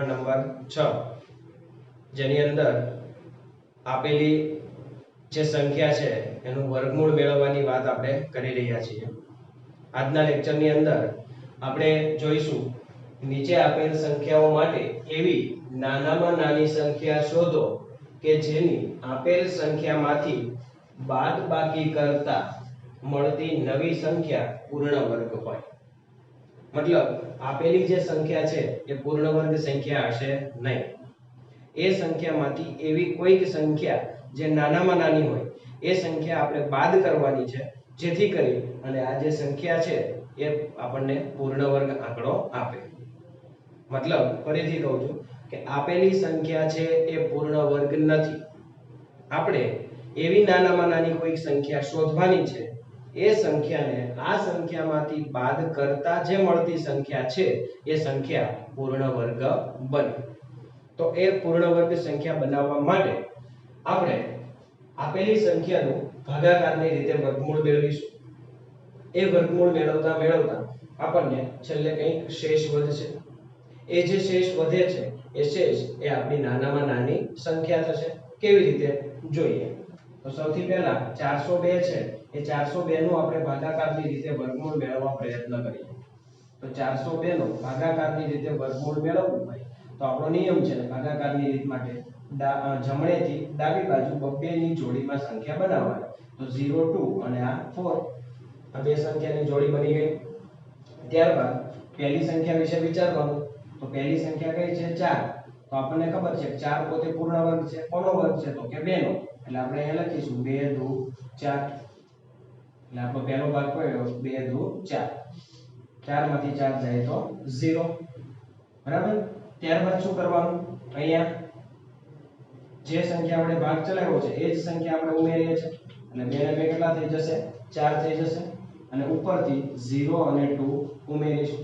પ્રકરણ નંબર 6 જેની અંદર આપેલી જે સંખ્યા છે એનું વર્ગમૂળ મેળવવાની વાત આપણે કરી રહ્યા છીએ। આજના લેક્ચરની અંદર આપણે જોઈશું નીચે આપેલ સંખ્યાઓ માટે એવી નાનામાં નાની સંખ્યા શોધો કે જેની આપેલ સંખ્યામાંથી બાદબાકી કરતા મળતી નવી સંખ્યા પૂર્ણ વર્ગ હોય। मतलब આપેલી જે સંખ્યા છે એ પૂર્ણ વર્ગ સંખ્યા હશે નહીં। એ સંખ્યામાંથી એવી કોઈક સંખ્યા જે નાનામાં નાની હોય એ સંખ્યા આપણે બાદ કરવાની છે જેથી કરી અને આ જે સંખ્યા છે એ આપણને પૂર્ણ વર્ગ આંકડો આપે। मतलब ફરીથી કહું છું કે આપેલી સંખ્યા છે એ પૂર્ણ વર્ગ નથી। આપણે એવી નાનામાં નાની કોઈક સંખ્યા શોધવાની છે એ સંખ્યાને આ સંખ્યામાંથી બાદ કરતા જે મળતી સંખ્યા છે એ સંખ્યા પૂર્ણ વર્ગ બને। તો એ પૂર્ણ વર્ગ સંખ્યા બનાવવા માટે આપણે આપેલી સંખ્યાનું ભાગાકારની રીતે વર્ગમૂળ મેળવીશું। એ વર્ગમૂળ મેળવતા આપણને છેલ્લે કંઈક શેષ વધશે। એ જે શેષ વધે છે એ શેષ એ આપણી નાનામાં નાની સંખ્યા થશે। કેવી રીતે જોઈએ તો સૌથી પહેલા 402 છે એ 402 નું આપણે ભાગાકારની રીતે વર્ગમૂળ મેળવવા પ્રયત્ન કરીએ। તો 402 નો ભાગાકારની રીતે વર્ગમૂળ મેળવવું હોય તો આપણો નિયમ છે ભાગાકારની રીત માટે જમણેથી ડાબી બાજુ બબ્બેની જોડીમાં સંખ્યા બનાવવાની। તો 0 2 અને આ 4 આ બે સંખ્યાની જોડી બની ગઈ। ત્યારબાદ પહેલી સંખ્યા વિશે વિચારવાનું તો પહેલી સંખ્યા કઈ છે 4 તો આપણને ખબર છે 4 પોતે પૂર્ણ વર્ગ છે। કોનો વર્ગ છે તો કે 2 નો એટલે આપણે અહીંયા લખીશું 2 2 4 એટલે આપણો પહેલો ભાગ કયો 2 2 4 4 માંથી 4 જાય તો 0 બરાબર। ત્યારબાદ શું કરવાનું અહીંયા જે સંખ્યા આપણે ભાગ ચલાવ્યો છે એ જ સંખ્યા આપણે ઉમેરીએ છીએ એટલે 2 ને 2 કેટલા થઈ જશે 4 થઈ જશે અને ઉપરથી 0 અને 2 ઉમેરીશું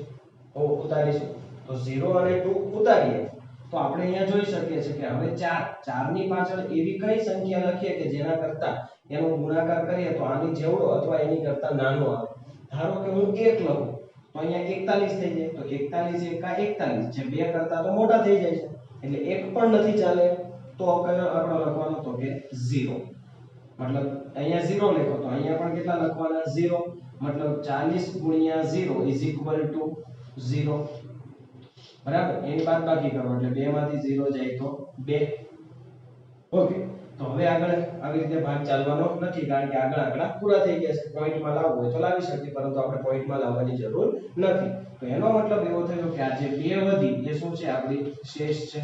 ઉતારીશું। તો 0 અને 2 ઉતારીએ તો આપણે અહીંયા જોઈ શકીએ છીએ કે હવે 4 ની પાછળ એવી કઈ સંખ્યા લખીએ કે જેના કરતા એનો ગુણાકાર કરીએ તો આની જેવડો અથવા એની કરતા નાનો આવે। ધારો કે હું 1 લખું તો અહીંયા 41 થઈ જાય તો 41 એકા 41 જે 2 કરતા તો મોટા થઈ જાય છે એટલે 1 પણ નથી ચાલે તો કયો આંકડો લખવાનો તો કે 0 मतलब અહીંયા 0 લખો તો અહીંયા પણ કેટલા લખવાના 0 मतलब 40 ગુણ્યા 0 ઇઝ ઇક્વલ ટુ 0 બરાબર। એની બાદબાકી કરો એટલે 2 માંથી 0 જાય તો 2 ઓકે। તો હવે આગળ આવી રીતે ભાગ ચાલવાનો નથી કારણ કે આગળ આંકડા પૂરા થઈ ગયા છે। પોઈન્ટમાં લાવવું હોય તો લાવી શકીએ પરંતુ આપણે પોઈન્ટમાં લાવવાની જરૂર નથી। તો એનો મતલબ એવો થયો કે આ જે 2 વધી એ શું છે આપણી શેષ છે।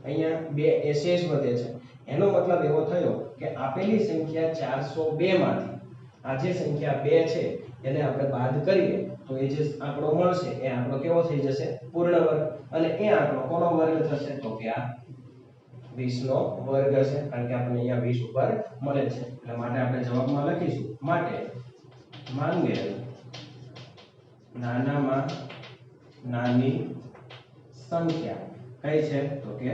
અહીંયા 2 એ શેષ વધે છે એનો મતલબ એવો થયો કે આપેલી સંખ્યા 402 માંથી આ જે સંખ્યા 2 છે એને આપણે બાદ કરીએ તો એ જે આંકડો મળશે એ આંકડો કેવો થઈ જશે પૂર્ણ વર્ગ અને એ આંકડો કોનો વર્ગ થશે તો કે આ 20 નો વર્ગ હશે કારણ કે આપણને અહીંયા 20 ઉપર મળે છે એટલે માટે આપણે જવાબમાં લખીશું માટે માંગેલ નાનામાં નાની સંખ્યા કઈ છે તો કે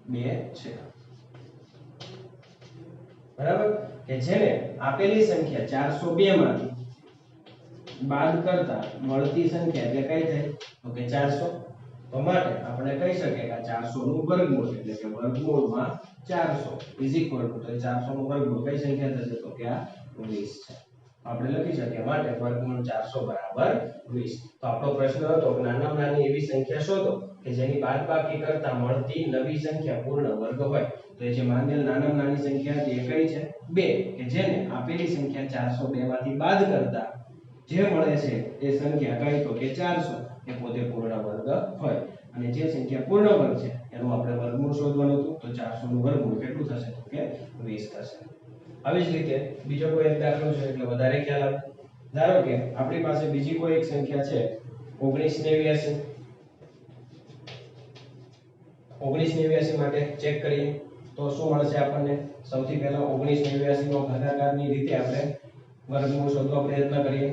2 છે બરાબર। કે જેને આપેલી સંખ્યા 402 માંથી બાદ કરતા મળતી સંખ્યા એટલે કઈ થાય તો કે 400 તો માટે આપણે કહી શકીએ કે 400 નું વર્ગમૂળ એટલે કે વર્ગમૂળમાં 400 ઇઝ ઇક્વલ ટુ તો 400 નું વર્ગમૂળ કઈ સંખ્યા થશે તો કે આ 20 છે। આપણે લખી શકીએ માટે વર્ગમૂળ 400 બરાબર 20। તો આપણો પ્રશ્ન હતો કે નાનામાં નાની એવી સંખ્યા શોધો કે જેની બાદબાકી કરતા મળતી નવી સંખ્યા પૂર્ણ વર્ગ હોય। તો એ જે માંગેલ નાનામાં નાની સંખ્યા છે એ કઈ છે 2 કે જેને આપેલી સંખ્યા 402 માંથી બાદ કરતા જે મળે છે એ સંખ્યા કઈ તો કે 400 એ પોતે પૂર્ણ વર્ગ હોય અને જે સંખ્યા પૂર્ણ વર્ગ છે એનું આપણે વર્ગમૂળ શોધવાનું હતું તો 400 નું વર્ગમૂળ કેટલું થશે તો કે 20 થશે। આવી જ રીતે બીજો કોઈ એક દાખલો છે એટલે વધારે ખ્યાલ આવે। ધારો કે આપણી પાસે બીજી કોઈ એક સંખ્યા છે 1989 1989 માટે ચેક કરીએ તો શું મળશે આપણને સૌથી પહેલા 1989 નો ભાગાકારની રીતે આપણે વર્ગમૂળ શોધવા પ્રયત્ન કરીએ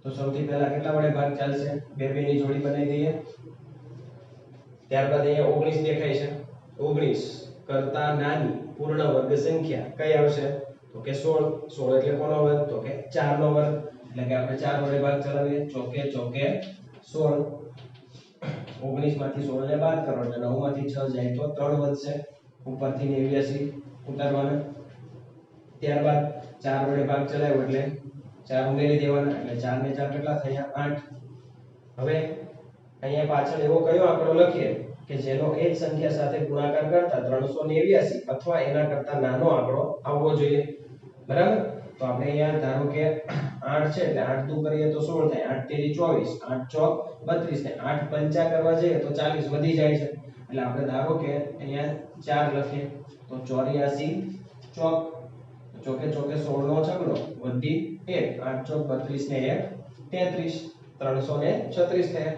તો સૌથી પહેલા કેટલા વડે ભાગ ચાલશે 2 ની જોડી બનાવી દઈએ। ત્યારબાદ અહીંયા 19 દેખાય છે 19 કરતા નાની પૂર્ણ વર્ગ સંખ્યા કઈ આવશે તો કે 16 16 એટલે કોનો વર્ગ તો કે 4 નો વર્ગ એટલે કે આપણે 4 વડે ભાગ ચલાવીએ ચોકે ચોકે 16 19 માંથી 16 ને બાદ કરો એટલે 9 માંથી 6 જાય તો 3 વધશે, ઉપરથી 89 ઉતારવાના. ત્યારબાદ 4 વડે ભાગ ચલાવ્યો એટલે 4 ઉમેરી દેવાના એટલે 4 ને 4 કેટલા થયા 8. હવે અહીંયા પાછળ એવો કયો આંકડો લખીએ કે જેનો એ જ સંખ્યા સાથે ગુણાકાર કરતા 389 અથવા એના કરતા નાનો આંકડો આવવો જોઈએ. બરાબર? તો આપણે અહીંયા ધારો કે 8 છે એટલે 8 દુ કરીએ તો 16 થાય, 8 તેરી 24, 8 ચોક 32 ને 8 પંચા કરવા જઈએ તો 40 વધી જાય છે. એટલે આપણે ધારો કે અહીંયા 4 લખીએ તો 84 ચોક, ચોકે ચોકે 16 નો છગડો વધી 1, 8 ચોક 32 ને 1 33, 336 થયા.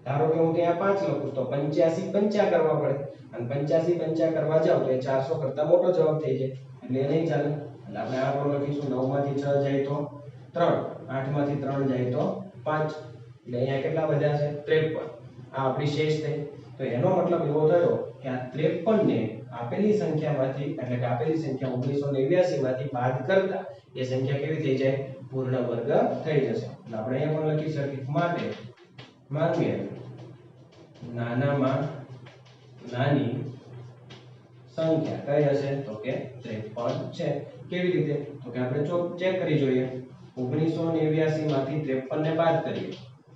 ધારો કે હું ત્યાં 5 લખું તો 85 પંચા કરવા પડે અને 85 પંચા કરવા જાવ તો એ 400 કરતા મોટો જવાબ થઈ જાય એટલે એ નહીં ચાલે. એટલે આપણે આ પણ લખીશું 9 માંથી 6 જાય તો 3, 8 માંથી 3 જાય તો 5 એટલે અહીંયા કેટલા વધ્યા છે 53. આ આપણી શેષ થઈ. તો એનો મતલબ એવો થયો કે આ 53 ને આપેલી સંખ્યામાંથી એટલે કે આપેલી સંખ્યા 1989 માંથી બાદ કરતા એ સંખ્યા કેવી થઈ જાય પૂર્ણ વર્ગ થઈ જશે. એટલે આપણે અહીંયા પણ લખી શકીએ માટે માંગે નાનામાં નાની સંખ્યા કઈ હશે તો કે 53 છે. કેવી રીતે તો કે આપણે ચેક કરી જોઈએ. 1989 માંથી 53 ને બાદ કરીએ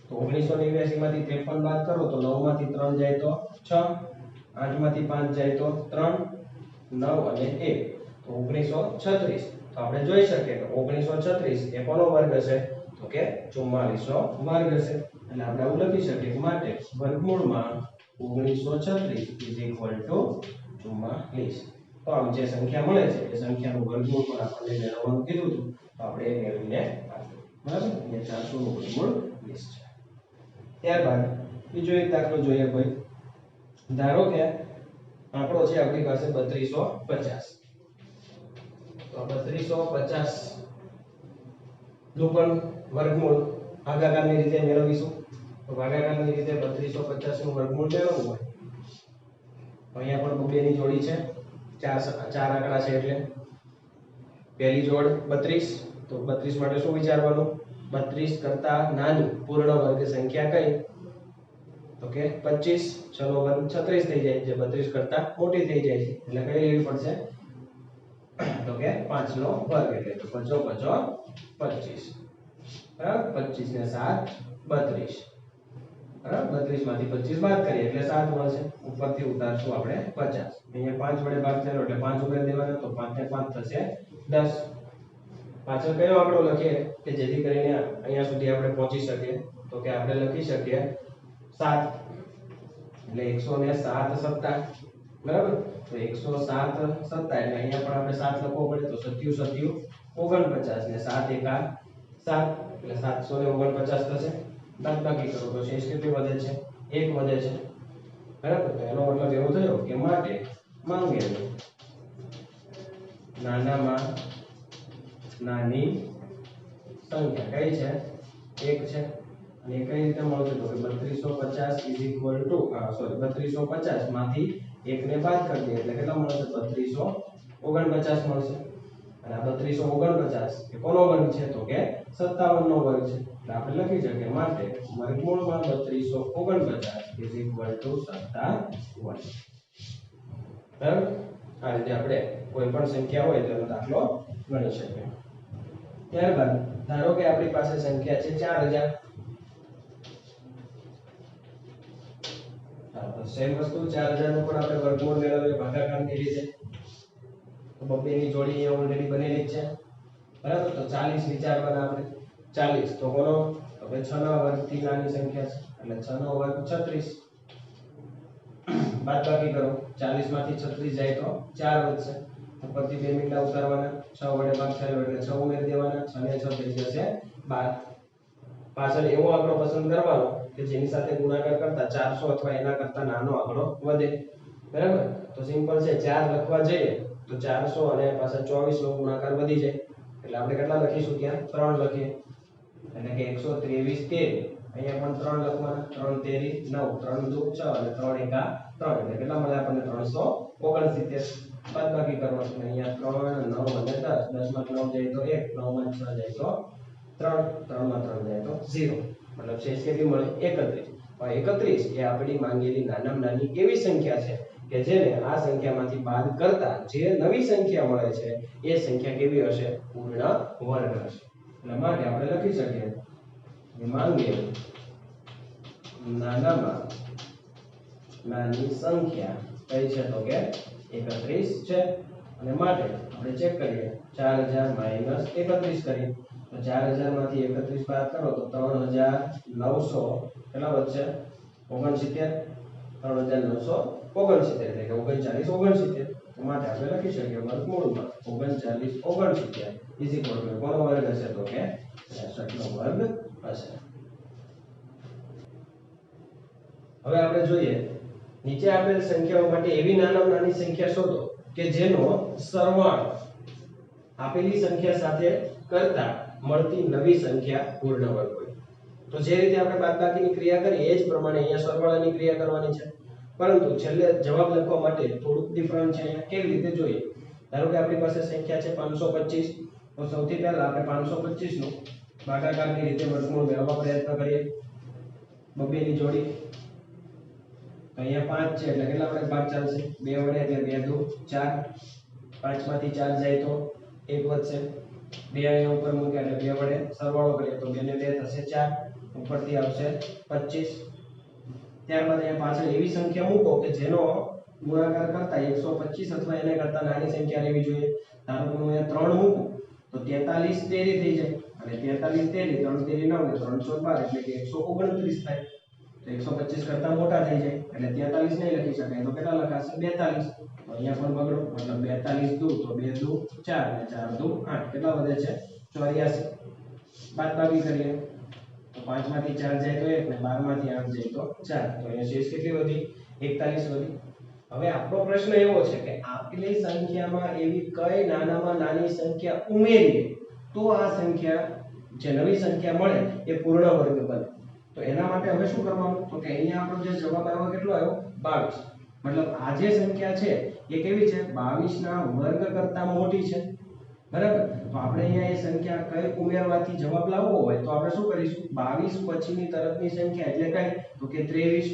તો 1989 માંથી 53 બાદ કરો તો 9 માંથી 3 જાય તો 6, 8 માંથી 5 જાય તો 3, 9 અને 1 તો 1936. તો આપણે જોઈ શકીએ કે 1936 એ કોનો વર્ગ હશે તો કે 4400 વર્ગ હશે. એટલે આપણે આવું લખી શકીએ કે માટે વર્ગમૂળમાં 1936 44. તો આમ જે સંખ્યા મળે છે એ સંખ્યાનું વર્ગમૂળ પણ આપણને મેળવવાનું કીધું હતું તો આપણે એ મેળવીને આપ્યું. બરાબર? એ 400 નું વર્ગમૂળ 20 છે. ત્યારબાદ બીજો એક દાખલો જોઈએ ભાઈ. ધારો કે આંકડો છે આપણી પાસે 3250. તો 3250 નું પણ વર્ગમૂળ ભાગાકારની રીતે મેળવીશું. તો ભાગાકારની રીતે 3250 નું વર્ગમૂળ મેળવવું હોય તો અહીંયા પણ બેની જોડી છે, ચાર આંકડા છે એટલે પહેલી જોડ 32. તો 32 માટે શું વિચારવાનું 32 કરતા નાની પૂર્ણ વર્ગ સંખ્યા કઈ તો કે 25. 6 નો વર્ગ 36 થઈ જાય જે 32 કરતા મોટી થઈ જાય છે એટલે કઈ લેવી પડશે તો કે 5 નો વર્ગ એટલે તો 5 25. બરાબર? 25 ને 7 32. બરાબર? 32 માંથી 25 બાદ કરીએ એટલે 7 મળશે. ઉપરથી ઉતારશું આપણે 50. અહીંયા 5 વડે ભાગ થયો એટલે 5 ઉમેરી દેવાના તો 5 ને 5 થશે 10. પાછળ કયો આંકડો લખીએ કે જેથી કરીને અહીંયા સુધી આપણે પહોંચી શકીએ તો કે આપણે લખી શકીએ 7 એટલે 107 સત્તા. બરાબર? તો 107 સત્તા એટલે અહીંયા પણ આપણે 7 લખવો પડે તો 7 49 ને 7 એકા 7 એટલે 749 થશે. બાદબાકી કરો તો શેષ કેટલી વધે છે 1 વધે છે. બરાબર? તો એનો મતલબ એવો થયો કે માટે માંગેલી નાનામાં નાની સંખ્યા કઈ છે 1 છે. અને કઈ રીતે મળશે તો કે 3250 માંથી 1 ને બાદ કરી દઈએ એટલે કેટલા મળશે 3249 મળશે. અને આ 3249 એ કોનો વર્ગ છે તો કે 57 નો વર્ગ છે. એટલે આપણે લખી શકીએ માટે વર્ગમૂળમાં 3249 57. બરાબર? આ રીતે આપણે કોઈ પણ સંખ્યા હોય તેનો દાખલો ગણી શકીએ. ત્યારબાદ ધારો કે આપણી પાસે સંખ્યા છે 4000. તો સેમ વસ્તુ 4000 નું પણ આપણે વર્ગમૂળ મેળવીએ ભાગાકારની રીતે. તો બબ્બેની જોડી અહીંયા ઓલરેડી બનેલી જ છે. બરાબર? તો 40 વિચારવાના આપણે. 40 તો કોનો તો કે 6 ના વર્ગથી નાની સંખ્યા છે એટલે 6 નો વર્ગ 36. બાદબાકી કરો 40 માંથી 36 જાય તો 4 વધશે. ઉપરથી 2 મીંડા ઉતારવાના. 6 વડે ભાગ થયો એટલે 6 ઉમેરી દેવાના. 6 ને 6 થઈ જશે 12. પાછળ એવો આંકડો પસંદ કરવાનો કે જેની સાથે ગુણાકાર કરતા 400 અથવા એના કરતા નાનો આંકડો વધે. બરાબર? તો સિમ્પલ છે 4 લખવા જઈએ તો 400 અને પાછા 24 નો ગુણાકાર વધી જાય એટલે આપણે કેટલા લખીશું ત્યાં 3 લખીએ એટલે કે 123 13. અહીંયા પણ 3 લખવાના. 3 તેરી 9, 3 દુ 6 અને 3 એકા 3 એટલે કેટલા મળે આપણને 369. બાદબાકી કરવાનું અહીંયા 3 9 અને 10. 10 માં 9 જાય તો 1, 9 માં 6 જાય તો 3, 3 માં 3 જાય તો 0. મતલબ શેષ કેટલી મળે 31. 31 એ આપણી માંગેલી નાનામાં નાની એવી સંખ્યા છે કે જેને આ સંખ્યામાંથી બાદ કરતા જે નવી સંખ્યા મળે છે એ સંખ્યા કેવી હશે? પૂર્ણ વર્ગ હશે. એટલા માટે આપણે લખી શકીએ માંગેલ નાનામાં નાની સંખ્યા કઈ છે? તો કે 31 છે. અને માટે આપણે ચેક કરીએ 4000 માઈનસ 31 કરીએ તો 4000 માંથી 31 બાદ કરો તો 3900 કેટલા વધશે? 69. 3969 એટલે કે 3969. તો માટે આપણે લખી શકીએ વર્ગમૂળમાં 3969 ઇઝ ઇક્વલ ટુ કોનો વર્ગ હશે? તો કે 63 નો વર્ગ હશે. હવે આપણે જોઈએ નીચે આપેલ સંખ્યાઓ માટે એવી નાનામાં નાની સંખ્યા શોધો કે જેનો સરવાળો આપેલી સંખ્યા સાથે કરતા મળતી નવી સંખ્યા પૂર્ણ વર્ગ હોય. તો જે રીતે આપણે બાદબાકીની ક્રિયા કરી એ જ પ્રમાણે અહીંયા સરવાળાની ક્રિયા કરવાની છે. પરંતુ છેલ્લે જવાબ લખવા માટે થોડુંક ડિફરન્ટ છે. અહીંયા કેવી રીતે જોઈએ? ધારો કે આપણી પાસે સંખ્યા છે 525. તો સૌથી પહેલા આપણે 525 નું ભાગાકારની રીતે વર્ગમૂળ મેળવવા પ્રયત્ન કરીએ. બબ્બેની જોડી તો અહીંયા 5 છે એટલે કેટલા વડે ભાગ ચાલશે? 2 વડે એટલે 2 દુ 4. 5 માંથી 4 જાય તો 1 વધશે. 2 અહીંયા ઉપર મૂક્યા એટલે 2 વડે સરવાળો કરીએ તો 2 ને 2 થશે 4. ઉપરથી આવશે 25. ત્યારબાદ અહીંયા પાછળ એવી સંખ્યા મૂકો કે જેનો ગુણાકાર કરતા 125 અથવા એને કરતા નાની સંખ્યા લેવી જોઈએ. ધારો કે હું અહીંયા 3 મૂકું તો 43 તેરી થઈ જાય અને 43 તેરી 3 તેરી 9 ને 3 ચોક 12 એટલે કે 129 થાય. તો 125 કરતા મોટા થઈ જાય એટલે 43 નહીં લખી શકાય તો કેટલા લખાશે? 42. તો અહીંયા પણ બગડો મતલબ 42 દુ તો 2 દુ 4 ને 4 દુ 8 કેટલા વધે છે? 84. બાદબાકી કરીએ તો 5 માંથી 4 જાય તો 1 ને 12 માંથી 8 જાય તો 4. તો અહીંયા શેષ કેટલી વધી? 41 વધી. હવે આપણો પ્રશ્ન એવો છે કે આપેલી સંખ્યામાં એવી કઈ નાનામાં નાની સંખ્યા ઉમેરીએ તો આ સંખ્યા જે નવી સંખ્યા મળે એ પૂર્ણ વર્ગ બને. તો એના માટે હવે શું કરવાનું? તો કે અહીંયા આપણો જે જવાબ આવ્યો કેટલો આવ્યો? 22. મતલબ આ જે સંખ્યા છે એ કેવી છે? 22 ના વર્ગ કરતા મોટી છે. બરાબર? તો આપણે અહીંયા એ સંખ્યા કઈ ઉમેરવાથી જવાબ લાવવો હોય તો આપણે શું કરીશું? 22 પછીની તરફની સંખ્યા એટલે કઈ? તો કે 23.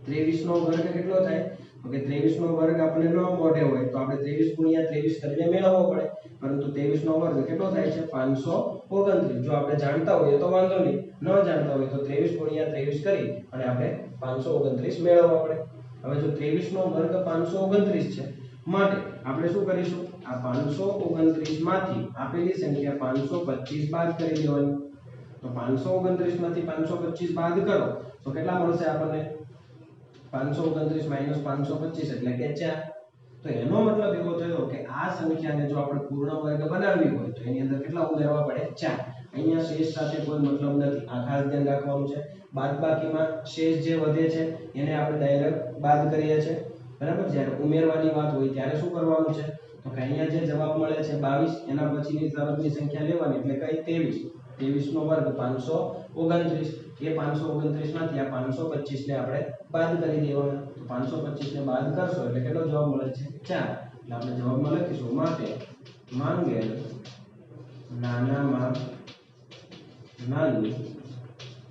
23 નો વર્ગ કેટલો થાય? તો કે 23 નો વર્ગ આપણે ન મોઢે હોય તો આપણે 23 ગુણ્યા 23 કરીને મેળવવો પડે. પરંતુ 23 નો વર્ગ કેટલો થાય છે? 529. જો આપણે જાણતા હોઈએ તો વાંધો નહીં, ન જાણતા હોય તો 23 ગુણ્યા 23 કરી અને આપણે 529 મેળવવા પડે. હવે જો 23 નો વર્ગ 529 છે માટે આપણે શું કરીશું? આ 529 માંથી આપેલી સંખ્યા 525 બાદ કરી દેવાની. તો 529 માંથી 525 બાદ કરો તો કેટલા મળશે આપણને? 529 માઈનસ 525 એટલે કે 4. તો એનો મતલબ એવો થયો કે આ સંખ્યાને જો આપણે પૂર્ણ વર્ગ બનાવવી હોય તો એની અંદર કેટલા ઉમેરવા પડે? 4. અહીંયા શેષ સાથે કોઈ મતલબ નથી, આ ખાસ ધ્યાન રાખવાનું છે. બાદબાકીમાં શેષ જે વધે છે એને આપણે ડાયરેક્ટ બાદ કરીએ છીએ. બરાબર? જ્યારે ઉમેરવાની વાત હોય ત્યારે શું કરવાનું છે? તો કે અહીંયા જે જવાબ મળે છે 22 એના પછીની તરફની સંખ્યા લેવાની એટલે કઈ? 23. 23 નો વર્ગ 529. એ 529 માંથી આ 525 ને આપણે બાદ કરી દેવાના. તો 525 ને બાદ કરશો એટલે કેટલો જવાબ મળે છે? 4. એટલે આપણે જવાબમાં લખીશું માટે માંગેલ નાનામાં નાની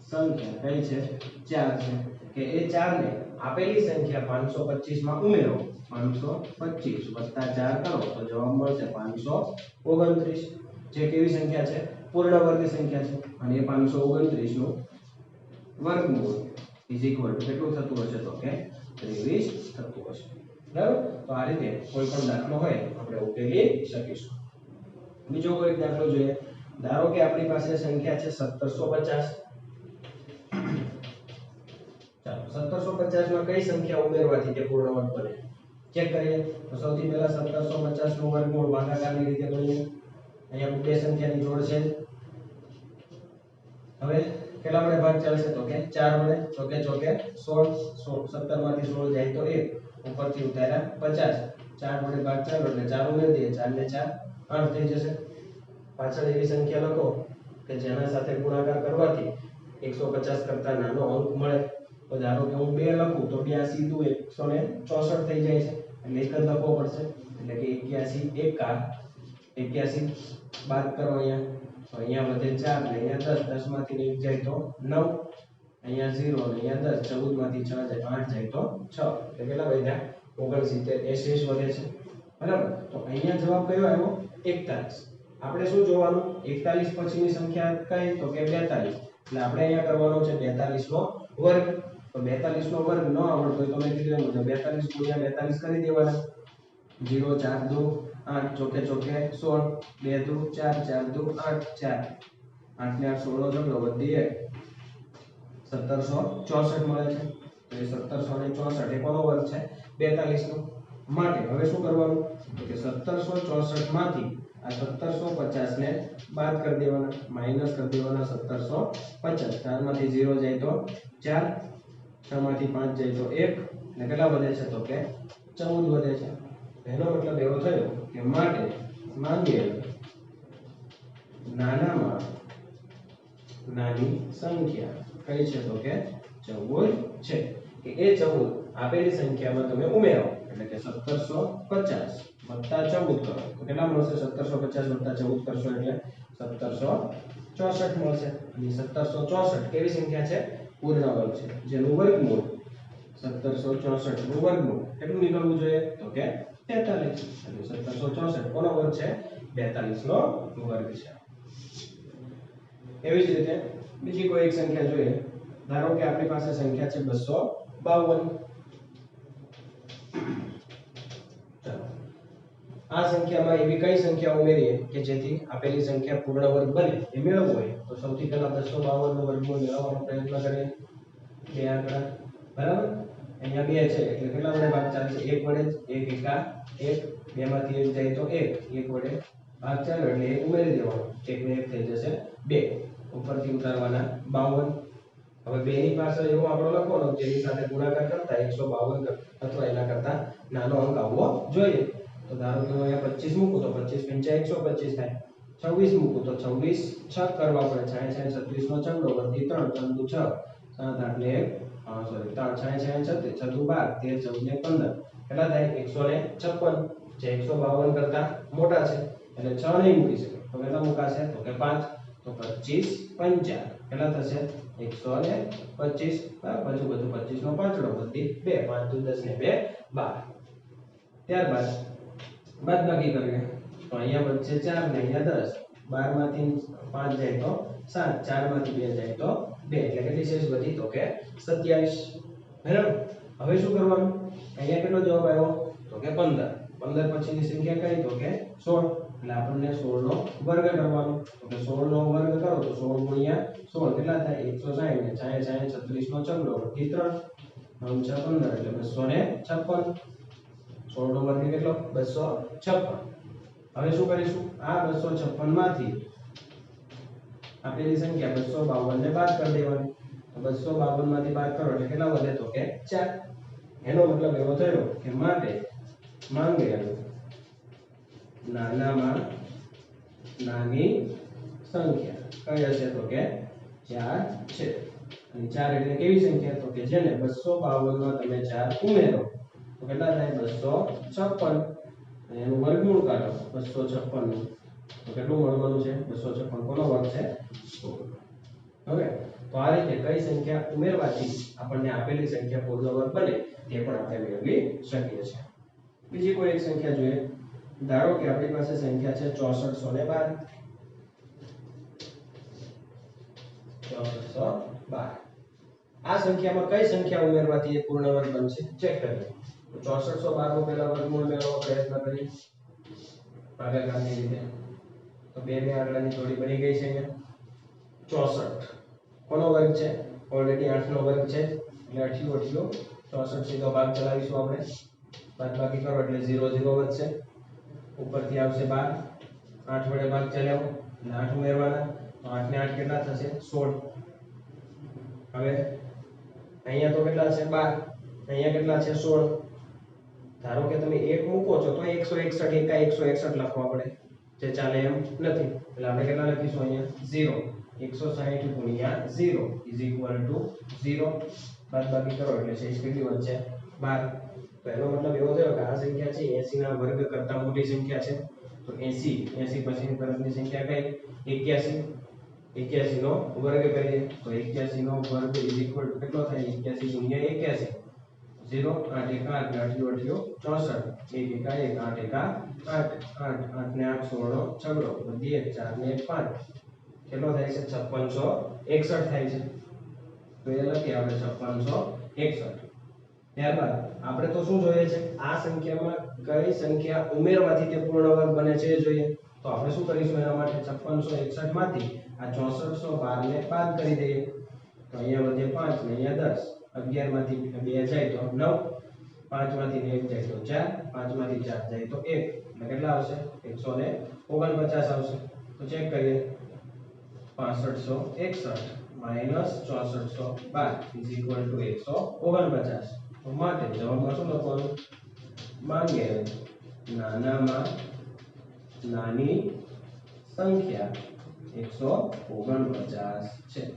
સંખ્યા કઈ છે? 4 છે. કે એ 4 ને આપેલી સંખ્યા 525 માં ઉમેરો. 525 વત્તા 4 કરો તો જવાબ મળશે 529. જે કેવી સંખ્યા છે? પૂર્ણ વર્ગ સંખ્યા છે. અને એ 529 નું વર્ગમૂળ ઇઝ ઇક્વલ ટુ કેટલું થતું હશે? તો કે 23 થતું હશે. બરાબર? તો આ રીતે કોઈ પણ દાખલો હોય આપણે ઉકેલી શકીશું. બીજો કોઈ દાખલો જોઈએ. ધારો કે આપણી પાસે સંખ્યા છે 1750. ચાલો 1750 માં કઈ સંખ્યા ઉમેરવાથી તે પૂર્ણ વર્ગ બને? ચેક કરીએ. તો સૌથી પહેલા 1750 નું વર્ગમૂળ ભાગાકારની રીતે ગણીએ. અહીંયા બે સંખ્યાની જોડ છે. હવે કેટલા વડે ભાગ ચાલશે? તો કે 4 વડે. ચોકે ચોકે 16. 17 માંથી 16 જાય તો 1. ઉપરથી ઉતાર્યા 50. 4 વડે ભાગ ચાલો એટલે 4 ઉમેરી દઈએ. 4 ને 4 8 થઈ જશે. પાછળ એવી સંખ્યા લખો કે જેના સાથે ગુણાકાર કરવાથી 150 કરતા નાનો અંક મળે. તો ધારો કે હું 2 લખું તો 2 સીધું 164 થઈ જાય છે એટલે એક જ લખવો પડશે. એટલે કે 81 બાદ કરો અહીંયા તો અહીંયા વધે 4 ને અહીંયા 10. 10 માંથી 1 જાય તો 9. અહીંયા 0 અને અહીંયા 10, 14 માંથી 6 જાય 8 જાય તો 6 એટલે કેટલા વધ્યા 69 એ શેષ વધે છે બરાબર। તો અહીંયા જવાબ કયો આવ્યો 41। આપણે શું જોવાનું 41 પછીની સંખ્યા કઈ તો કે 42 એટલે આપણે અહીંયા કરવાનો છે 42 નો વર્ગ। તો 42 નો વર્ગ ન આવડતો હોય તો મેં કીધું એમ 42 ગુણ્યા 42 કરી દેવાના 0 4 2 8 ચોકે ચોકે 16 2 2 4 4 2 8 4 8 ને 8 16 નો વધી 1764 મળે છે। તો એ 1764 એ કોનો વર્ગ છે 42 નો। માટે હવે શું કરવાનું તો કે 1764 માંથી આ 1750 ને બાદ કરી દેવાના માઈનસ કરી દેવાના 1750 4 માંથી 0 જાય તો 4 6 માંથી 5 જાય તો 1 ને કેટલા વધે છે તો કે 14 વધે છે। એનો મતલબ એવો થયો કે માટે માંગેલ નાનામાં નાની સંખ્યા કઈ છે તો કે 14 છે કે એ 14 આપેલી સંખ્યામાં તમે ઉમેરો એટલે કે 1750 વત્તા 14 કરો તો કેટલા મળશે 1750 વત્તા 14 કરશો એટલે 1764 મળશે। અને 1764 કેવી સંખ્યા છે પૂર્ણ વર્ગ છે જેનું વર્ગમૂળ 1764 નું વર્ગમૂળ કેટલું નીકળવું જોઈએ તો કે 43 એટલે 1764 કોનો વર્ગ છે 42 નો વર્ગ છે। એવી જ રીતે બીજી કોઈ એક સંખ્યા જોઈએ ધારો કે આપણી પાસે સંખ્યા છે 252। આ સંખ્યામાં એવી કઈ સંખ્યા ઉમેરીએ કે જેથી આપેલી સંખ્યા પૂર્ણ વર્ગ બને એ મેળવવું હોય તો સૌથી પહેલા 252 નું વર્ગમૂળ મેળવવાનો પ્રયત્ન કરીએ બે આંકડા બરાબર। અહીંયા 2 છે એટલે કેટલા વડે ભાગ ચાલશે 1 વડે 1 એકા 1 2 માંથી 1 જાય તો 1 1 વડે ભાગ ચાલે એટલે 1 ઉમેરી દેવાનો 1 ને 1 થઈ જશે 2 ઉપરથી ઉતારવાના 52। હવે 2 ની પાછળ એવો આંકડો લખવાનો જેની સાથે ગુણાકાર કરતા 152 અથવા એના કરતા નાનો અંક આવવો જોઈએ। તો ધારો કે હું અહીંયા 25 મૂકું તો 25 × 125 થાય 26 મૂકું તો 26 6 કરવા પડે 6 36 નો છગડો વધી 3 3 દુ 6 7 8 ને 1 સોરી 3 6 36 6 દુ 12 13 14 ને 15 કેટલા થાય 156 જે 152 કરતા મોટા છે એટલે 6 નહીં મૂકી શકે તો કેટલા મુકાશે તો કે 5 તો 25 5 કેટલા થશે 125 બરાબર પછી બધું 25 નો પાંચડો વધી 2 5 દુ 10 ને 2 12। ત્યારબાદ બાદબાકી કરીએ તો અહીંયા બચશે 4 ને અહીંયા 10 12 માંથી 5 જાય તો 7 4 માંથી 2 જાય તો 2 એટલે કેટલી શેષ વધી તો કે 27 બરાબર। હવે શું કરવાનું અહીંયા કેટલો જવાબ આવ્યો તો કે 15 15 પછીની સંખ્યા કઈ તો કે 16 એટલે આપણને 16 નો વર્ગ કરવાનો તો કે 16 નો વર્ગ કરો તો 16 ગુણ્યા 16 કેટલા થાય 160 ને 60 36 નો છગડો વધી 3 9 6 15 એટલે 256 16 નો વર્ગ કેટલો 256। હવે શું કરીશું આ 256 માંથી આપેલી સંખ્યા 252 ને બાદ કરી દેવાની તો 252 માંથી બાદ કરો એટલે કેટલા વધે તો કે 4। એનો મતલબ એવો થયો કે માટે માંગેલ નાનામાં નાની સંખ્યા કઈ હશે તો કે 4 છે। અને 4 એટલે કેવી સંખ્યા તો કે જેને 252 માં તમે 4 ઉમેરો તો કેટલા થાય 256 અને એનું વર્ગમૂળ કાઢો 256 નું તો કેટલું મળવાનું છે 256 કોનો વર્ગ છે 16। હવે તો આ રીતે કઈ સંખ્યા ઉમેરવાથી આપણને આપેલી સંખ્યા પૂર્ણ વર્ગ બને તે પણ આપણે મેળવી શકીએ છીએ। બીજી કોઈ એક સંખ્યા જોઈએ ધારો કે આપણી પાસે સંખ્યા છે 6412 6412 આ સંખ્યામાં કઈ સંખ્યા ઉમેરવાથી એ પૂર્ણ વર્ગ બનશે ચેક કરીએ તો 6412 નો પહેલા વર્ગમૂળ મેળવવાનો પ્રયત્ન કરીએ ભાગાકારની રીતે તો બે આંકડાની જોડી બની ગઈ છે અહીંયા 64 કોનો વર્ગ છે ઓલરેડી 8 નો વર્ગ છે એટલે 88 64 સીધો ભાગ ચલાવીશું આપણે બાદબાકી કરો એટલે 0 0 વધશે ઉપરથી આવશે 12 8 વડે ભાગ ચલાવો એટલે 8 ઉમેરવાના તો 8 ને 8 કેટલા થશે 16। હવે અહીંયા તો કેટલા છે 12 અહીંયા કેટલા છે 16 ધારો કે તમે 1 મૂકો છો તો 161 એકા 161 લખવા પડે જે ચાલે એમ નથી એટલે આપણે કેટલા લખીશું અહીંયા 0 160 ગુણ્યા 0 0 બાદબાકી કરો એટલે શેષ કેટલી વધશે 12। તો એનો મતલબ એવો થયો કે આ સંખ્યા છે 80 ના વર્ગ કરતા મોટી સંખ્યા છે તો 80 પછીની તરફની સંખ્યા કઈ 81 81 નો વર્ગ કરીએ તો 81 નો વર્ગ કેટલો થાય 81 ગુણ્યા 81 0 8 1 8 8 64 1 1 8 8 8 ને 8 16 છગડો બધી 1 4 ને 1 5 કેટલો થાય છે 5661 થાય છે તો એ લખીએ આપણે 5661 ત્યારબાદ આપણે તો શું જોઈએ છે આ સંખ્યામાં કઈ સંખ્યા ઉમેરવાથી તે પૂર્ણ વર્ગ બને છે એ જોઈએ તો આપણે શું કરીશું એના માટે 5661 માંથી આ 6412 ને બાદ કરી દઈએ તો અહીંયા વધે 5 ને અહીંયા 10 11 માંથી 2 જાય તો 9 5 માંથી 1 જાય તો 4 5 માંથી 4 જાય તો 1 એટલે કેટલા આવશે 149 આવશે તો ચેક કરીએ 6561 માઈનસ 6412 149 તો માટે જવાબમાં શું લખવાનું માંગે નાનામાં નાની સંખ્યા 149 છે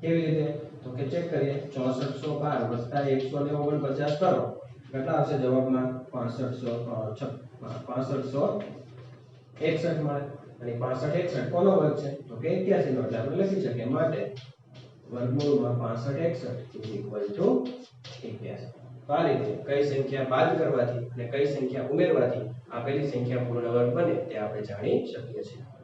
કેવી રીતે તો કે ચેક કરીએ 6412 વત્તા 149 કરો કેટલા આવશે જવાબમાં 6561 મળે અને 6561 કોનો વર્ગ છે તો કે 81 નો એટલે આપણે લખી શકીએ માટે વર્ગમૂળમાં 6561 81 તો આ રીતે કઈ સંખ્યા બાદ કરવાથી અને કઈ સંખ્યા ઉમેરવાથી આપેલી સંખ્યા પૂર્ણ વર્ગ બને તે આપણે જાણી શકીએ છીએ